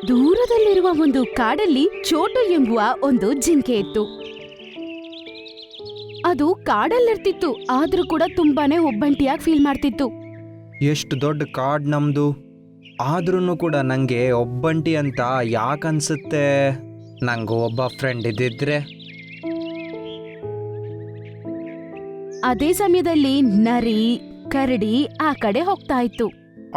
ದೂರದಲ್ಲಿರುವ ಒಂದು ಕಾಡಲ್ಲಿ ಚೋಟು ಎಂಬುವ ಒಂದು ಜಿಂಕೆ ಇತ್ತು. ಅದು ಕಾಡಲ್ಲಿರ್ತಿತ್ತು, ಆದ್ರೂ ಕೂಡ ತುಂಬಾನೇ ಒಬ್ಬಂಟಿಯಾಗಿ ಫೀಲ್ ಮಾಡ್ತಿತ್ತು. ಎಷ್ಟು ದೊಡ್ಡ ಕಾಡ್ ನಮ್ದು, ಆದ್ರೂ ಕೂಡ ನಂಗೆ ಒಬ್ಬಂಟಿ ಅಂತ ಯಾಕನ್ಸುತ್ತೆ. ನಂಗೂ ಒಬ್ಬ ಫ್ರೆಂಡ್ ಇದ್ದಿದ್ರೆ. ಅದೇ ಸಮಯದಲ್ಲಿ ನರಿ, ಕರಡಿ ಆ ಕಡೆ ಹೋಗ್ತಾ ಇತ್ತು.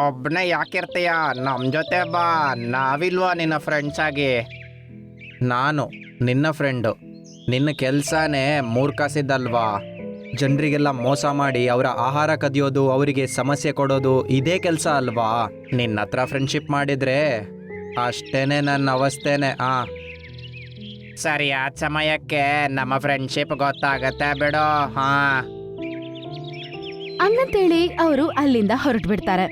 ಒಬ್ಬನೇ ಯಾಕಿರ್ತೀಯ, ನಮ್ಮ ಜೊತೆ ಬಾ, ನಾವಿಲ್ವಾ ನಿನ್ನ ಫ್ರೆಂಡ್ಸ್ ಆಗಿ. ನಾನು ನಿನ್ನ ಫ್ರೆಂಡು. ನಿನ್ನ ಕೆಲಸನೇ ಮೂರ್ಖಸಿದ್ದಲ್ವಾ? ಜನರಿಗೆಲ್ಲ ಮೋಸ ಮಾಡಿ ಅವರ ಆಹಾರ ಕದಿಯೋದು, ಅವರಿಗೆ ಸಮಸ್ಯೆ ಕೊಡೋದು ಇದೇ ಕೆಲಸ ಅಲ್ವಾ? ನಿನ್ನ ಹತ್ರ ಫ್ರೆಂಡ್ಶಿಪ್ ಮಾಡಿದ್ರೆ ಅಷ್ಟೇನೆ ನನ್ನ ಅವಸ್ಥೆನೆ. ಸರಿಯಾದ ಸಮಯಕ್ಕೆ ನಮ್ಮ ಫ್ರೆಂಡ್ಶಿಪ್ ಗೊತ್ತಾಗತ್ತೆ ಬಿಡು. ಹಂಗಂತೇಳಿ ಅವರು ಅಲ್ಲಿಂದ ಹೊರಟು ಬಿಡ್ತಾರೆ.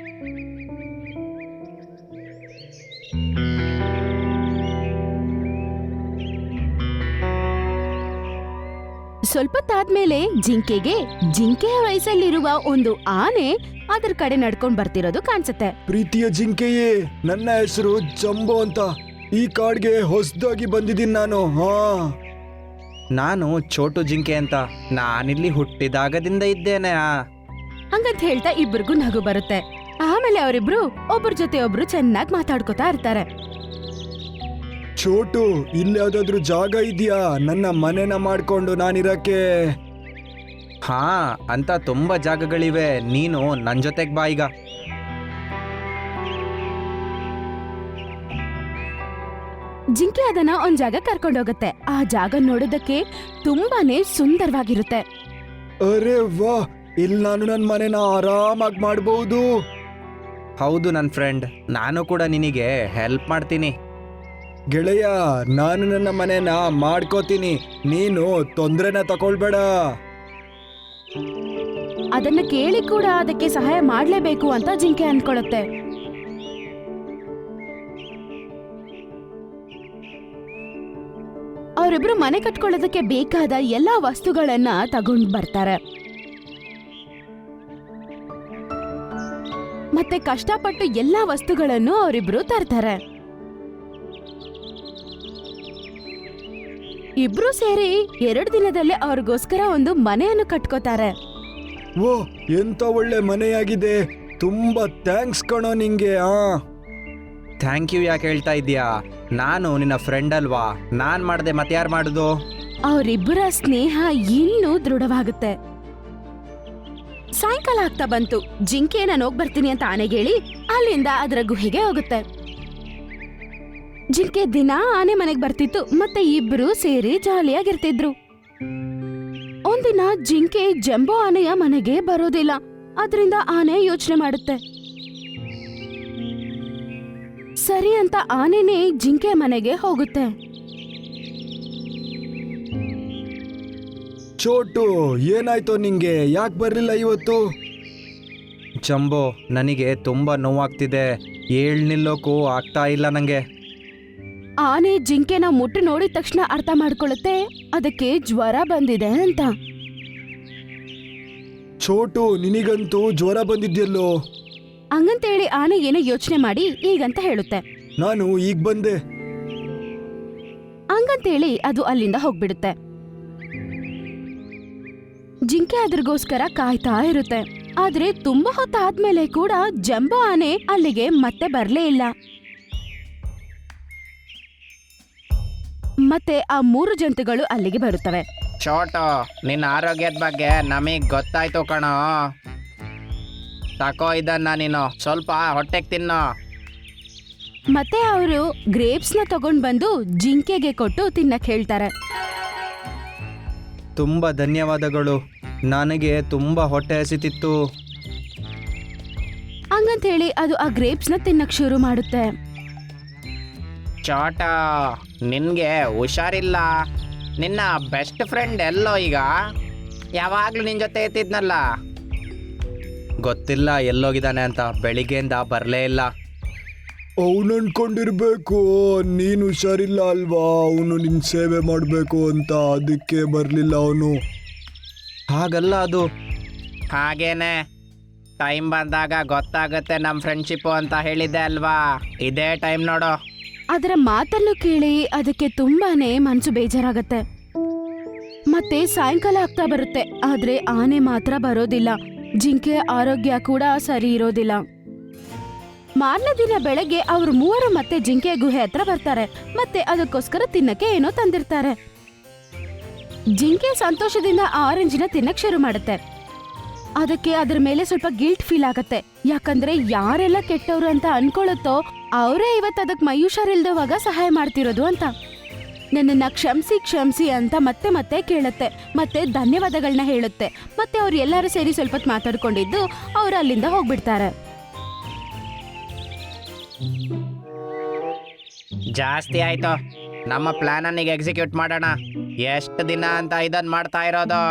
ಸ್ವಲ್ಪ ತಾದ್ಮೇಲೆ ಜಿಂಕೆಯ ವಯಸ್ಸಲ್ಲಿರುವ ಒಂದು ಆನೆ ಅದರ ಕಡೆ ನಡ್ಕೊಂಡ್ ಬರ್ತಿರೋದು ಕಾಣಿಸುತ್ತೆ. ಪ್ರೀತಿಯ ಜಿಂಕೆಯೇ, ನನ್ನ ಹೆಸರು ಜಂಬೋ ಅಂತ. ಈ ಕಾಡ್ಗೆ ಹೊಸದಾಗಿ ಬಂದಿದ್ದೀನಿ ನಾನು. ನಾನು ಚೋಟು ಜಿಂಕೆ ಅಂತ. ನಾನಿಲ್ಲಿ ಹುಟ್ಟಿದಾಗದಿಂದ ಇದ್ದೇನೆ. ಹಂಗಂತ ಹೇಳ್ತಾ ಇಬ್ಬರಿಗೂ ನಗು ಬರುತ್ತೆ. ಆಮೇಲೆ ಅವರಿಬ್ರು ಒಬ್ಬರ ಜೊತೆ ಒಬ್ರು ಚೆನ್ನಾಗಿ ಮಾತಾಡ್ಕೋತಾ ಇರ್ತಾರೆ. ಚೋಟು, ಇಲ್ಲಿ ಯಾವ್ದಾದ್ರು ಜಾಗ ಇದೆಯಾ ನನ್ನ ಮನೆನ ಮಾಡ್ಕೊಂಡು ನಾನಿರಕ್ಕೆ? ಅಂತ ತುಂಬಾ ಜಾಗಗಳಿವೆ. ನೀನು ನನ್ನ ಜೊತೆಗೆ ಬಾ ಈಗ. ಜಿಂಕೆ ಅದನ್ನ ಒಂದ್ ಜಾಗ ಕರ್ಕೊಂಡೋಗತ್ತೆ. ಆ ಜಾಗ ನೋಡೋದಕ್ಕೆ ತುಂಬಾನೇ ಸುಂದರವಾಗಿರುತ್ತೆ. ಅರೆ ವಾ, ಇಲ್ಲಿ ನಾನು ನನ್ನ ಮನೆನ ಆರಾಮಾಗಿ ಮಾಡಬಹುದು. ಹೌದು ನನ್ನ ಫ್ರೆಂಡ್, ನಾನು ಕೂಡ ನಿನಗೆ ಹೆಲ್ಪ್ ಮಾಡ್ತೀನಿ. ಗೆಳೆಯ, ನಾನು ನನ್ನ ಮನೆನ ಮಾಡ್ಕೋತೀನಿ, ನೀನು ತೊಂದ್ರೆನ ತಗೊಳ್ಬೇಡ. ಅದನ್ನ ಕೇಳಿ ಕೂಡ ಅದಕ್ಕೆ ಸಹಾಯ ಮಾಡ್ಲೇಬೇಕು ಅಂತ ಜಿಂಕೆ ಅನ್ಕೊಳ್ಳುತ್ತೆ. ಅವರಿಬ್ರು ಮನೆ ಕಟ್ಕೊಳ್ಳೋದಕ್ಕೆ ಬೇಕಾದ ಎಲ್ಲಾ ವಸ್ತುಗಳನ್ನ ತಗೊಂಡ್ ಬರ್ತಾರೆ. ಮತ್ತೆ ಕಷ್ಟಪಟ್ಟು ಎಲ್ಲಾ ವಸ್ತುಗಳನ್ನು ಅವರಿಬ್ರು ತರ್ತಾರೆ. ಇಬ್ರು ಸೇರಿ 2 ದಿನದಲ್ಲೇ ಅವ್ರಿಗೋಸ್ಕರ ಒಂದು ಮನೆಯನ್ನು ಕಟ್ಕೋತಾರೆ. ಓ, ಎಂತ ಒಳ್ಳೆ ಮನೆಯಾಗಿದೆ. ತುಂಬಾ ಥ್ಯಾಂಕ್ಸ್ ಕಣೋ ನಿಂಗೆ. ಥ್ಯಾಂಕ್ ಯು ಯಾಕೆ ಹೇಳ್ತಾ ಇದೀಯಾ? ನಾನು ನಿನ್ನ ಫ್ರೆಂಡ್ ಅಲ್ವಾ? ನಾನ್ ಮಾಡ್ದೆ ಮತ್ತೆ ಯಾರು ಮಾಡುದು? ಅವರಿಬ್ಬರ ಸ್ನೇಹ ಇನ್ನೂ ದೃಢವಾಗುತ್ತೆ. ಸಾಯಂಕಾಲ ಆಗ್ತಾ ಬಂತು. ಜಿಂಕೆ ನಾನು ಹೋಗ್ಬರ್ತೀನಿ ಅಂತ ಆನೆಗೇಳಿ ಅಲ್ಲಿಂದ ಅದರ ಗುಹೆಗೆ ಹೋಗುತ್ತೆ. ಜಿಂಕೆ ದಿನ ಆನೆ ಮನೆಗ್ ಬರ್ತಿತ್ತು, ಮತ್ತೆ ಇಬ್ರು ಸೇರಿ ಜಾಲಿಯಾಗಿರ್ತಿದ್ರು. ಒಂದಿನ ಜಿಂಕೆ ಜಂಬೋ ಆನೆಯ ಮನೆಗೆ ಬರೋದಿಲ್ಲ. ಅದರಿಂದ ಆನೆ ಯೋಚನೆ ಮಾಡುತ್ತೆ. ಸರಿ ಅಂತ ಆನೆನೇ ಜಿಂಕೆ ಮನೆಗೆ ಹೋಗುತ್ತೆ. ಚೋಟು, ಏನಾಯ್ತು ನಿಂಗೆ? ಯಾಕೆ ಬರ್ಲಿಲ್ಲ ಇವತ್ತು? ಜಂಬೋ, ನನಗೆ ತುಂಬಾ ನೋವಾಗ್ತಿದೆ. ನಿಲ್ಲೋಕು ಆಗ್ತಾ ಇಲ್ಲ ನಂಗೆ. ಆನೆ ಜಿಂಕೆನ ಮುಟ್ಟಿ ನೋಡಿದ ತಕ್ಷಣ ಅರ್ಥ ಮಾಡ್ಕೊಳ್ಳುತ್ತೆ ಅದಕ್ಕೆ ಜ್ವರ ಬಂದಿದೆ ಅಂತ. ಚೋಟು, ನಿನಗಂತೂ ಜ್ವರ ಬಂದಿದ್ಯಲ್ಲೋ? ಹಂಗಂತೇಳಿ ಆನೆ ಏನೋ ಯೋಚನೆ ಮಾಡಿ ಈಗಂತ ಹೇಳುತ್ತೆ. ನಾನು ಈಗ ಬಂದೆ. ಹಂಗಂತೇಳಿ ಅದು ಅಲ್ಲಿಂದ ಹೋಗ್ಬಿಡುತ್ತೆ. ಜಿಂಕೆ ಅದ್ರಗೋಸ್ಕರ ಕಾಯ್ತಾ ಇರುತ್ತೆ. ಆದ್ರೆ ತುಂಬಾ ಹೊತ್ತಾದ್ಮೇಲೆ ಕೂಡ ಜಂಬೋ ಆನೆ ಅಲ್ಲಿಗೆ ಮತ್ತೆ ಬರ್ಲೇ ಇಲ್ಲ. ಮತ್ತೆ ಆ 3 ಜಂತುಗಳು ಅಲ್ಲಿಗೆ ಬರುತ್ತವೆ. ಚೋಟು, ನಿನ್ನ ಆರೋಗ್ಯದ ಬಗ್ಗೆ ನಮಗ್ ಗೊತ್ತಾಯ್ತು ಕಣೋ. ತಕೋ ಇದನ್ನ, ನೀನು ಸ್ವಲ್ಪ ಹೊಟ್ಟೆಗೆ ತಿನ್ನೋ. ಮತ್ತೆ ಅವರು ಗ್ರೇಪ್ಸ್ ನ ತಗೊಂಡ್ ಬಂದು ಜಿಂಕೆಗೆ ಕೊಟ್ಟು ತಿನ್ನಕ್ ಹೇಳ್ತಾರೆ. ತುಂಬಾ ಧನ್ಯವಾದಗಳು, ನನಗೆ ತುಂಬಾ ಹೊಟ್ಟೆ ಹಸಿತಿತ್ತು. ಹಂಗಂತ ಹೇಳಿ ಅದು ಆ ಗ್ರೇಪ್ಸ್ ನ ತಿನ್ನಕ್ ಶುರು ಮಾಡುತ್ತೆ. ಚೋಟ, ನಿನ್ಗೆ ಹುಷಾರಿಲ್ಲ. ನಿನ್ನ ಬೆಸ್ಟ್ ಫ್ರೆಂಡ್ ಎಲ್ಲೋ ಈಗ? ಯಾವಾಗ್ಲೂ ನಿನ್ ಜೊತೆ ಇರ್ತಿದ್ನಲ್ಲ. ಗೊತ್ತಿಲ್ಲ ಎಲ್ಲೋಗಿದ್ದಾನೆ ಅಂತ. ಬೆಳಿಗ್ಗೆಯಿಂದ ಬರಲೇ ಇಲ್ಲ. ಅವನು ಅನ್ಕೊಂಡಿರ್ಬೇಕು ನೀನು ಹುಷಾರಿಲ್ಲ ಅಲ್ವಾ, ಅವನು ನಿನ್ ಸೇವೆ ಮಾಡಬೇಕು ಅಂತ, ಅದಕ್ಕೆ ಬರ್ಲಿಲ್ಲ ಅವನು. ಹಾಗಲ್ಲ ಅದು. ಹಾಗೇನೆ, ಟೈಮ್ ಬಂದಾಗ ಗೊತ್ತಾಗುತ್ತೆ ನಮ್ಮ ಫ್ರೆಂಡ್ಶಿಪ್ಪು ಅಂತ ಹೇಳಿದ್ದೆ ಅಲ್ವಾ? ಇದೇ ಟೈಮ್ ನೋಡು. ಅದರ ಮಾತನ್ನು ಕೇಳಿ ಅದಕ್ಕೆ ತುಂಬಾನೇ ಮನ್ಸು ಬೇಜಾರಾಗತ್ತೆ. ಮತ್ತೆ ಸಾಯಂಕಾಲ ಆಗ್ತಾ ಬರುತ್ತೆ, ಆದ್ರೆ ಆನೆ ಮಾತ್ರ ಬರೋದಿಲ್ಲ. ಜಿಂಕೆ ಆರೋಗ್ಯ ಕೂಡ ಸರಿ ಇರೋದಿಲ್ಲ. ಮಾರನೇ ದಿನ ಬೆಳಗ್ಗೆ ಅವ್ರು ಮೂವರು ಮತ್ತೆ ಜಿಂಕೆ ಗುಹೆ ಹತ್ರ ಬರ್ತಾರೆ. ಮತ್ತೆ ಅದಕ್ಕೋಸ್ಕರ ತಿನ್ನಕ್ಕೆ ಏನೋ ತಂದಿರ್ತಾರೆ. ಜಿಂಕೆ ಸಂತೋಷದಿಂದ ಆರೆಂಜಿನ ತಿನ್ನಕ್ ಶುರು ಮಾಡುತ್ತೆ. ಅದಕ್ಕೆ ಅದ್ರ ಮೇಲೆ ಸ್ವಲ್ಪ ಗಿಲ್ಟ್ ಫೀಲ್ ಆಗತ್ತೆ. ಯಾಕಂದ್ರೆ ಯಾರೆಲ್ಲ ಕೆಟ್ಟವ್ರು ಅಂತ ಅನ್ಕೊಳ್ಳುತ್ತೋ ಅವರೇ ಇವತ್ತು ಅದಕ್ ಮೈ ಹುಷಾರಿಲ್ದವಾಗ ಸಹಾಯ ಮಾಡ್ತಿರೋದು ಅಂತ. ನನ್ನನ್ನ ಕ್ಷಮಿಸಿ ಕ್ಷಮಿಸಿ ಅಂತ ಮತ್ತೆ ಮತ್ತೆ ಕೇಳುತ್ತೆ. ಮತ್ತೆ ಧನ್ಯವಾದಗಳನ್ನ ಹೇಳುತ್ತೆ. ಮತ್ತೆ ಅವ್ರು ಎಲ್ಲರೂ ಸೇರಿ ಸ್ವಲ್ಪ ಹೊತ್ತು ಮಾತಾಡ್ಕೊಂಡಿದ್ದು ಅವ್ರು ಅಲ್ಲಿಂದ ಹೋಗ್ಬಿಡ್ತಾರೆ. ಜಾಸ್ತಿ ಆಯ್ತು, ನಮ್ಮ ಪ್ಲಾನ್ ಅನ್ನೀಗ ಎಕ್ಸಿಕ್ಯೂಟ್ ಮಾಡೋಣ. ಎಷ್ಟು ದಿನ ಅಂತ ಇದನ್ ಮಾಡ್ತಾ ಇರೋದು?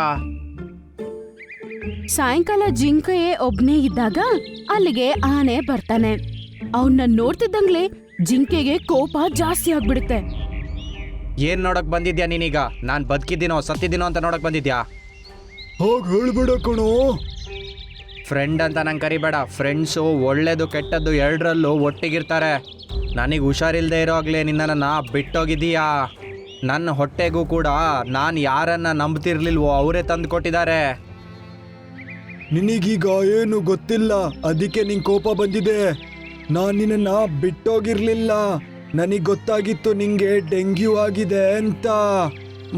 ಸಾಯಂಕಾಲ ಜಿಂಕೆ ಒಬ್ನೇ ಇದ್ದಾಗ ಅಲ್ಲಿಗೆ ಆನೆ ಬರ್ತಾನೆ. ಅವನ್ನ ನೋಡ್ತಿದ್ದಂಗ್ಲೆ ಜಿಂಕೆಗೆ ಕೋಪ ಜಾಸ್ತಿ ಆಗ್ಬಿಡುತ್ತೆ. ಏನ್ ನೋಡಕ್ ಬಂದಿದ್ಯಾ ನೀನೀಗ? ನಾನ್ ಬದುಕಿದ್ದೀನೋ ಸತ್ತಿದ್ದೀನೋ ಅಂತ ನೋಡಕ್ ಬಂದಿದ್ಯಾ? ಹೋಗ್ ಹೇಳ್ಬೇಡ ಕಣೋ. ಫ್ರೆಂಡ್ ಅಂತ ನಂಗೆ ಕರಿಬೇಡ. ಫ್ರೆಂಡ್ಸು ಒಳ್ಳೇದು ಕೆಟ್ಟದ್ದು ಎರಡರಲ್ಲೂ ಒಟ್ಟಿಗಿರ್ತಾರೆ. ನನಗೆ ಹುಷಾರಿಲ್ದೇ ಇರೋಗ್ಲೇ ನಿನ್ನನ್ನು ಬಿಟ್ಟೋಗಿದ್ದೀಯಾ. ನನ್ನ ಹೊಟ್ಟೆಗೂ ಕೂಡ ನಾನು ಯಾರನ್ನ ನಂಬ್ತಿರ್ಲಿಲ್ವೋ ಅವರೇ ತಂದು ಕೊಟ್ಟಿದ್ದಾರೆ. ನಿನಗೀಗ ಏನು ಗೊತ್ತಿಲ್ಲ, ಅದಕ್ಕೆ ನಿಂಗೆ ಕೋಪ ಬಂದಿದೆ. ನಾನು ನಿನ್ನ ಬಿಟ್ಟೋಗಿರ್ಲಿಲ್ಲ. ನನಗೆ ಗೊತ್ತಾಗಿತ್ತು ನಿಂಗೆ ಡೆಂಗ್ಯೂ ಆಗಿದೆ ಅಂತ.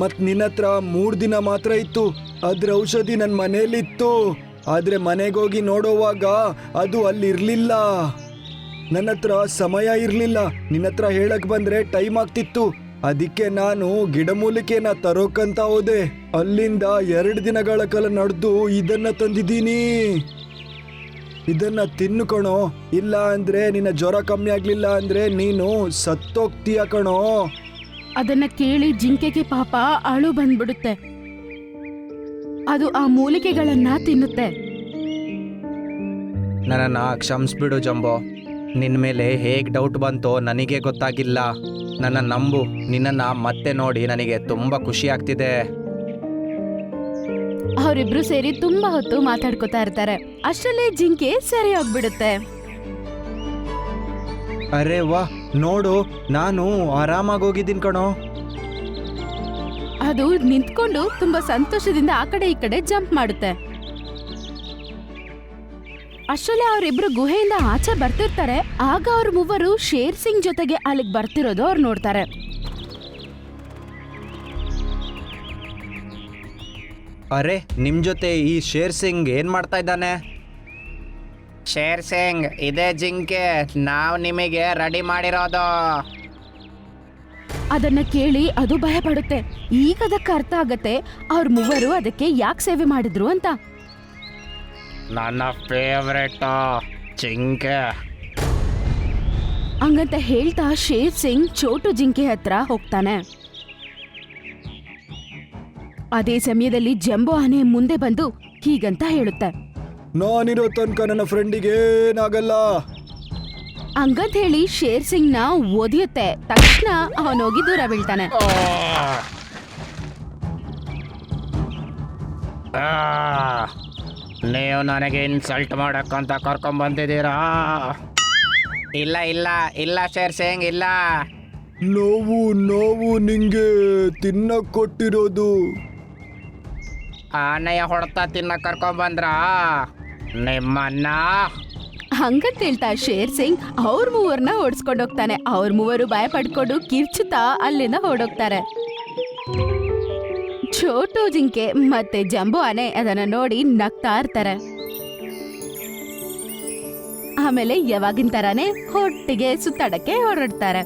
ಮತ್ ನಿನ್ನ ಹತ್ರ 3 ದಿನ ಮಾತ್ರ ಇತ್ತು. ಅದ್ರ ಔಷಧಿ ನನ್ನ ಮನೇಲಿತ್ತು. ಆದ್ರೆ ಮನೆಗೋಗಿ ನೋಡೋವಾಗ ಅದು ಅಲ್ಲಿರ್ಲಿಲ್ಲ. ನನ್ನ ಹತ್ರ ಸಮಯ ಇರ್ಲಿಲ್ಲ. ನಿನ್ನ ಹತ್ರ ಹೇಳಕ್ ಬಂದ್ರೆ ಟೈಮ್ ಆಗ್ತಿತ್ತು. ಅದಕ್ಕೆ ನಾನು ಗಿಡಮೂಲಿಕೆನ ತರೋಕಂತ ಹೋದೆ. ಅಲ್ಲಿಂದ 2 ದಿನಗಳ ಕಾಲ ನಡೆದು ಇದನ್ನ ತಂದಿದ್ದೀನಿ. ಇದನ್ನ ತಿನ್ನು ಕಣೋ. ಇಲ್ಲ ಅಂದ್ರೆ ನಿನ್ನ ಜ್ವರ ಕಮ್ಮಿ ಆಗ್ಲಿಲ್ಲ ಅಂದ್ರೆ ನೀನು ಸತ್ತೋಗ್ತೀಯ ಕಣೋ. ಅದನ್ನ ಕೇಳಿ ಜಿಂಕೆಗೆ ಪಾಪ ಅಳು ಬಂದ್ಬಿಡುತ್ತೆ. ಅದು ಆ ಮೂಲಿಕೆಗಳನ್ನ ತಿನ್ನುತ್ತೆ. ನನ್ನನ್ನು ಕ್ಷಮಿಸ್ಬಿಡು ಜಂಬೋ. ನಿನ್ನ ಮೇಲೆ ಹೇಗೆ ಡೌಟ್ ಬಂತೋ ನನಗೆ ಗೊತ್ತಾಗಿಲ್ಲ. ನನ್ನ ನಂಬು. ನಿನ್ನನ್ನು ಮತ್ತೆ ನೋಡಿ ನನಗೆ ತುಂಬ ಖುಷಿ ಆಗ್ತಿದೆ. ಅವರಿಬ್ರು ಸೇರಿ ತುಂಬಾ ಹೊತ್ತು ಮಾತಾಡ್ಕೊತಾ ಇರ್ತಾರೆ. ಅಷ್ಟರಲ್ಲೇ ಜಿಂಕೆ ಸರಿ ಹೋಗ್ಬಿಡುತ್ತೆ. ಅರೆ ವಾ, ನೋಡು ನಾನು ಆರಾಮಾಗಿ ಹೋಗಿದ್ದೀನಿ ಕಣೋ. ಅದು ನಿಂತ್ಕೊಂಡು ತುಂಬಾ ಸಂತೋಷದಿಂದ ಆ ಕಡೆ ಈ ಕಡೆ ಜಂಪ್ ಮಾಡುತ್ತೆ. ಅಷ್ಟರಲ್ಲೇ ಅವರಿಬ್ರು ಗುಹೆಯಿಂದ ಆಚೆ ಬರ್ತಿರ್ತಾರೆ. ಆಗ ಅವ್ರ ಮೂವರು ಶೇರ್ ಸಿಂಗ್ ಜೊತೆಗೆ ಅಲ್ಲಿಗೆ ಬರ್ತಿರೋದು ಅವ್ರು ನೋಡ್ತಾರೆ. ಅರೆ, ನಿಮ್ ಜೊತೆ ಈ ಶೇರ್ ಸಿಂಗ್ ಏನ್ ಮಾಡ್ತಾ ಇದ್ದಾನೆ? ಶೇರ್ ಸಿಂಗ್, ಇದೇ ಜಿಂಕೆ ನಾವು ನಿಮಗೆ ರೆಡಿ ಮಾಡಿರೋದು. ಅದನ್ನ ಕೇಳಿ ಅದು ಭಯ ಪಡುತ್ತೆ. ಈಗ ಅದಕ್ಕೆ ಅರ್ಥ ಆಗತ್ತೆ ಅವ್ರ ಮೂವರು ಅದಕ್ಕೆ ಯಾಕೆ ಸೇವೆ ಮಾಡಿದ್ರು ಅಂತ. ನನ್ನ ಫೇವ್ರೆಟ್ ಜಿಂಕೆ. ಹಂಗಂತ ಹೇಳ್ತಾ ಶೇರ್ ಸಿಂಗ್ ಚೋಟು ಜಿಂಕೆ ಹತ್ರ ಹೋಗ್ತಾನೆ. ಅದೇ ಸಮಯದಲ್ಲಿ ಜಂಬೋ ಆನೆ ಮುಂದೆ ಬಂದು ಹೀಗಂತ ಹೇಳುತ್ತೆ, ನಾನಿರೋ ತನಕ ನನ್ನ ಫ್ರೆಂಡಿಗೆ ಏನಾಗಲ್ಲ. ಹಂಗಂತ ಹೇಳಿ ಶೇರ್ ಸಿಂಗ್ ನ ಒದಿಯುತ್ತೆ. ತಕ್ಷಣ ಅವನೋಗಿ ದೂರ ಬೀಳ್ತಾನೆ. ನೀವು ನನಗೆ ಇನ್ಸಲ್ಟ್ ಮಾಡಕ್ಕಂತ ಕರ್ಕೊಂಡ್ ಬಂದಿದ್ದೀರಾ? ಇಲ್ಲ ಇಲ್ಲ ಇಲ್ಲ ಶೇರ್ ಸಿಂಗ್, ಇಲ್ಲ. ನೋವು ನಿಂಗೆ ತಿನ್ನಕ್ ಕೊಟ್ಟಿರೋದು. ಆನೆಯ ಹೊಡೆತ ತಿನ್ನ ಕರ್ಕೊಂಡ್ ಬಂದ್ರ ನಿಮ್ಮನ್ನ? ಹಂಗಂತ ಹೇಳ್ತಾ ಶೇರ್ ಸಿಂಗ್ ಅವ್ರ ಮೂವರ್ನ ಓಡಿಸ್ಕೊಂಡು ಹೋಗ್ತಾನೆ. ಅವ್ರ ಮೂವರು ಭಯ ಪಡ್ಕೊಂಡು ಕಿರ್ಚುತ್ತಾ ಅಲ್ಲಿಂದ ಹೊರಡೋಗ್ತಾರೆ. ಚೋಟು ಜಿಂಕೆ ಮತ್ತೆ ಜಂಬೋ ಆನೆ ಅದನ್ನ ನೋಡಿ ನಗ್ತಾ ಇರ್ತಾರೆ. ಆಮೇಲೆ ಯಾವಾಗಿನ ತರಾನೇ ಒಟ್ಟಿಗೆ ಸುತ್ತಾಡಕ್ಕೆ ಹೊರಡ್ತಾರೆ.